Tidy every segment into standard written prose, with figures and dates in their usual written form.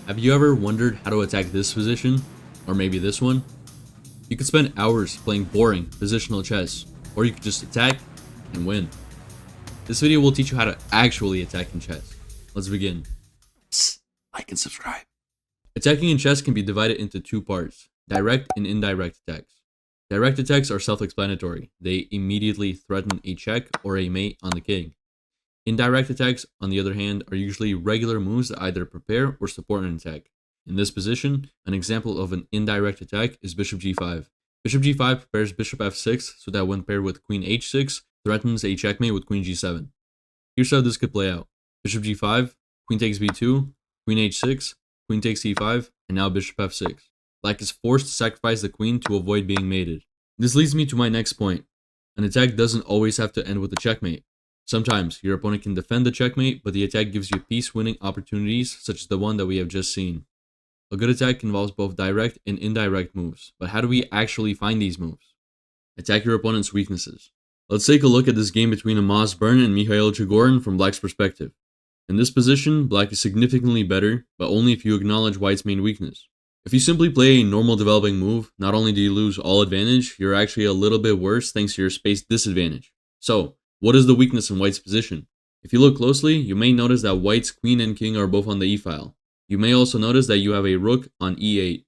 Have you ever wondered how to attack this position? Or maybe this one? You could spend hours playing boring positional chess, or you could just attack and win. This video will teach you how to actually attack in chess. Let's begin. Psst, like and subscribe. Attacking in chess can be divided into two parts, direct and indirect attacks. Direct attacks are self-explanatory. They immediately threaten a check or a mate on the king. Indirect attacks, on the other hand, are usually regular moves that either prepare or support an attack. In this position, an example of an indirect attack is bishop g5. Bishop g5 prepares bishop f6 so that when paired with queen h6, threatens a checkmate with queen g7. Here's how this could play out. Bishop g5, queen takes b2, queen h6, queen takes e5, and now bishop f6. Black is forced to sacrifice the queen to avoid being mated. This leads me to my next point. An attack doesn't always have to end with a checkmate. Sometimes your opponent can defend the checkmate, but the attack gives you piece-winning opportunities such as the one that we have just seen. A good attack involves both direct and indirect moves, but how do we actually find these moves? Attack your opponent's weaknesses. Let's take a look at this game between Amaz Byrne and Mikhail Chigorin from Black's perspective. In this position, Black is significantly better, but only if you acknowledge White's main weakness. If you simply play a normal developing move, not only do you lose all advantage, you're actually a little bit worse thanks to your space disadvantage. So, what is the weakness in White's position? If you look closely, you may notice that White's queen and king are both on the e-file. You may also notice that you have a rook on e8.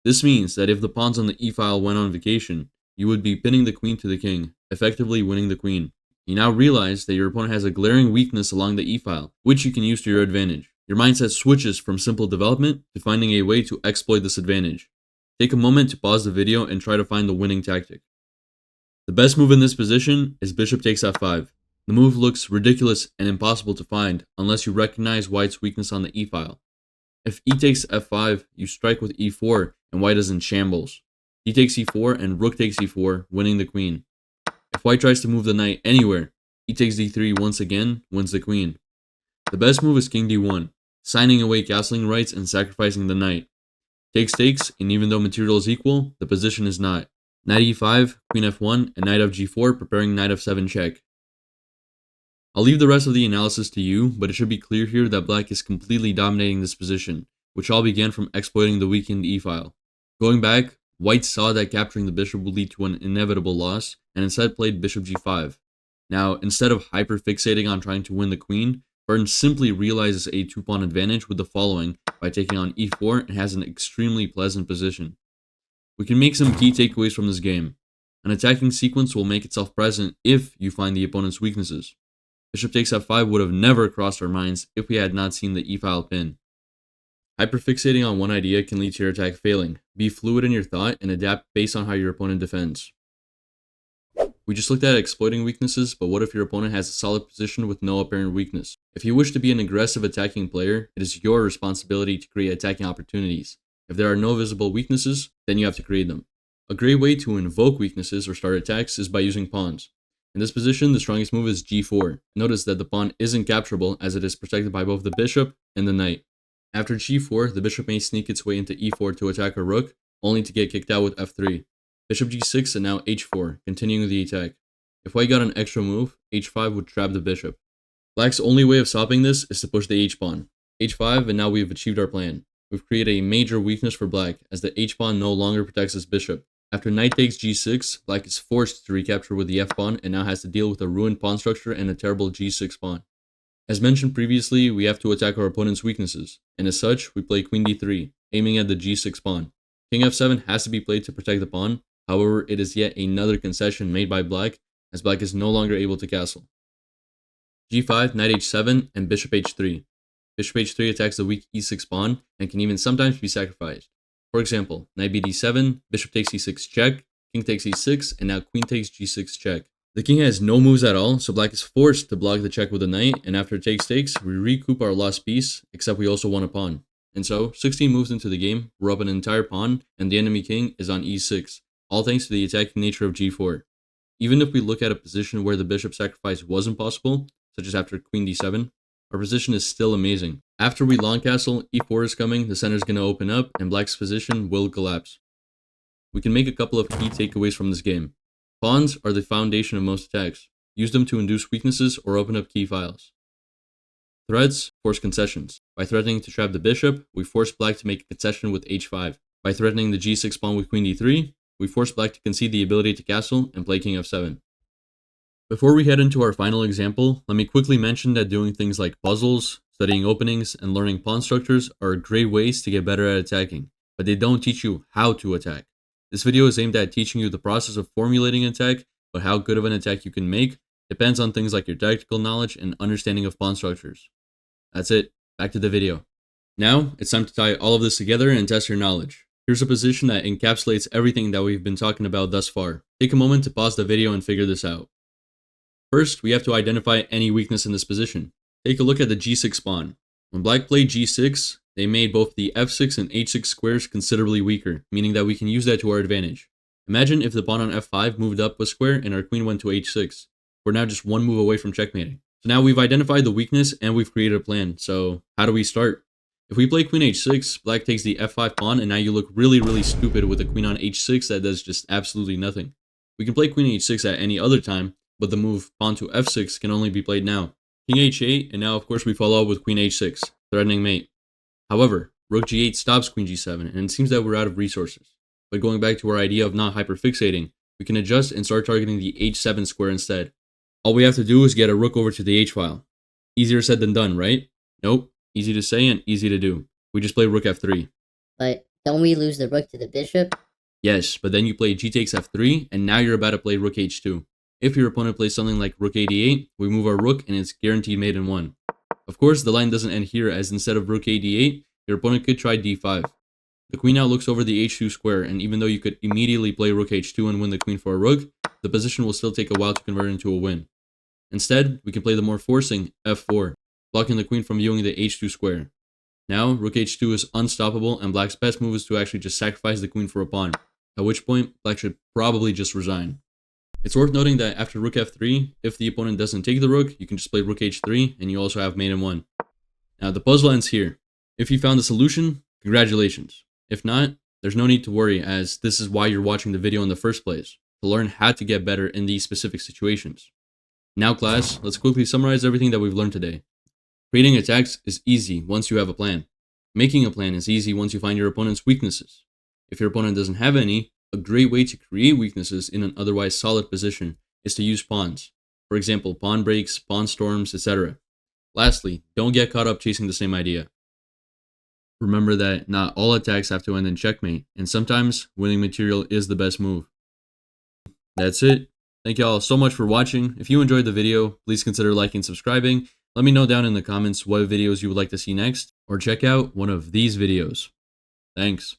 This means that if the pawns on the e-file went on vacation, you would be pinning the queen to the king, effectively winning the queen. You now realize that your opponent has a glaring weakness along the e-file, which you can use to your advantage. Your mindset switches from simple development to finding a way to exploit this advantage. Take a moment to pause the video and try to find the winning tactic. The best move in this position is bishop takes f5. The move looks ridiculous and impossible to find unless you recognize White's weakness on the e-file. If e takes f5, you strike with e4 and White is in shambles. D takes e4 and rook takes e4, winning the queen. If White tries to move the knight anywhere, e takes d3 once again, wins the queen. The best move is king d1, signing away castling rights and sacrificing the knight. Takes, and even though material is equal, the position is not. Knight e5, queen f1, and knight f4 preparing knight f7 check. I'll leave the rest of the analysis to you, but it should be clear here that Black is completely dominating this position, which all began from exploiting the weakened e-file. Going back, White saw that capturing the bishop would lead to an inevitable loss, and instead played bishop g5. Now, instead of hyper-fixating on trying to win the queen, Byrne simply realizes a two-pawn advantage with the following by taking on e4 and has an extremely pleasant position. We can make some key takeaways from this game. An attacking sequence will make itself present if you find the opponent's weaknesses. Bishop takes f5 would have never crossed our minds if we had not seen the e-file pin. Hyperfixating on one idea can lead to your attack failing. Be fluid in your thought and adapt based on how your opponent defends. We just looked at exploiting weaknesses, but what if your opponent has a solid position with no apparent weakness? If you wish to be an aggressive attacking player, it is your responsibility to create attacking opportunities. If there are no visible weaknesses, then you have to create them. A great way to invoke weaknesses or start attacks is by using pawns. In this position, the strongest move is g4. Notice that the pawn isn't capturable as it is protected by both the bishop and the knight. After g4, the bishop may sneak its way into e4 to attack a rook, only to get kicked out with f3. Bishop g6 and now h4, continuing the attack. If White got an extra move, h5 would trap the bishop. Black's only way of stopping this is to push the h-pawn. h5, and now we've achieved our plan. We've created a major weakness for Black, as the h-pawn no longer protects his bishop. After knight takes g6, Black is forced to recapture with the f-pawn and now has to deal with a ruined pawn structure and a terrible g6 pawn. As mentioned previously, we have to attack our opponent's weaknesses, and as such, we play queen d3, aiming at the g6 pawn. King f7 has to be played to protect the pawn, however, it is yet another concession made by Black, as Black is no longer able to castle. g5, knight h7, and bishop h3. Bishop h3 attacks the weak e6 pawn and can even sometimes be sacrificed. For example, knight bd7, bishop takes e6 check, king takes e6, and now queen takes g6 check. The king has no moves at all, so Black is forced to block the check with a knight, and after takes, we recoup our lost piece, except we also won a pawn. And so, 16 moves into the game, we're up an entire pawn, and the enemy king is on e6, all thanks to the attacking nature of g4. Even if we look at a position where the bishop sacrifice wasn't possible, such as after queen d7, our position is still amazing. After we long castle, e4 is coming, the center is going to open up, and Black's position will collapse. We can make a couple of key takeaways from this game. Pawns are the foundation of most attacks. Use them to induce weaknesses or open up key files. Threats force concessions. By threatening to trap the bishop, we force black to make a concession with h5. By threatening the g6 pawn with queen d3, we force black to concede the ability to castle and play king f7. Before we head into our final example, let me quickly mention that doing things like puzzles, studying openings, and learning pawn structures are great ways to get better at attacking, but they don't teach you how to attack. This video is aimed at teaching you the process of formulating an attack, but how good of an attack you can make depends on things like your tactical knowledge and understanding of pawn structures. That's it, back to the video. Now, it's time to tie all of this together and test your knowledge. Here's a position that encapsulates everything that we've been talking about thus far. Take a moment to pause the video and figure this out. First, we have to identify any weakness in this position. Take a look at the g6 pawn. When black played g6, they made both the f6 and h6 squares considerably weaker, meaning that we can use that to our advantage. Imagine if the pawn on f5 moved up a square and our queen went to h6. We're now just one move away from checkmating. So now we've identified the weakness and we've created a plan. So how do we start? If we play queen h6, black takes the f5 pawn, and now you look really stupid with a queen on h6 that does just absolutely nothing. We can play queen h6 at any other time, but the move pawn to f6 can only be played now. King h8, and now of course we follow up with queen h6, threatening mate. However, rook g8 stops queen g7, and it seems that we're out of resources. But going back to our idea of not hyperfixating, we can adjust and start targeting the h7 square instead. All we have to do is get a rook over to the h-file. Easier said than done, right? Nope. Easy to say and easy to do. We just play rook f3. But don't we lose the rook to the bishop? Yes, but then you play g takes f3, and now you're about to play rook h2. If your opponent plays something like rook a8, we move our rook and it's guaranteed mate in 1. Of course, the line doesn't end here, as instead of rook a8, your opponent could try d5. The queen now looks over the h2 square, and even though you could immediately play rook h2 and win the queen for a rook, the position will still take a while to convert into a win. Instead, we can play the more forcing f4, blocking the queen from viewing the h2 square. Now, rook h2 is unstoppable, and black's best move is to actually just sacrifice the queen for a pawn, at which point, black should probably just resign. It's worth noting that after rook f3, if the opponent doesn't take the rook, you can just play rook h3, and you also have mate in 1. Now, the puzzle ends here. If you found the solution, congratulations. If not, there's no need to worry, as this is why you're watching the video in the first place, to learn how to get better in these specific situations. Now class, let's quickly summarize everything that we've learned today. Creating attacks is easy once you have a plan. Making a plan is easy once you find your opponent's weaknesses. If your opponent doesn't have any, a great way to create weaknesses in an otherwise solid position is to use pawns. For example, pawn breaks, pawn storms, etc. Lastly, don't get caught up chasing the same idea. Remember that not all attacks have to end in checkmate, and sometimes winning material is the best move. That's it. Thank y'all so much for watching. If you enjoyed the video, please consider liking and subscribing. Let me know down in the comments what videos you would like to see next, or check out one of these videos. Thanks.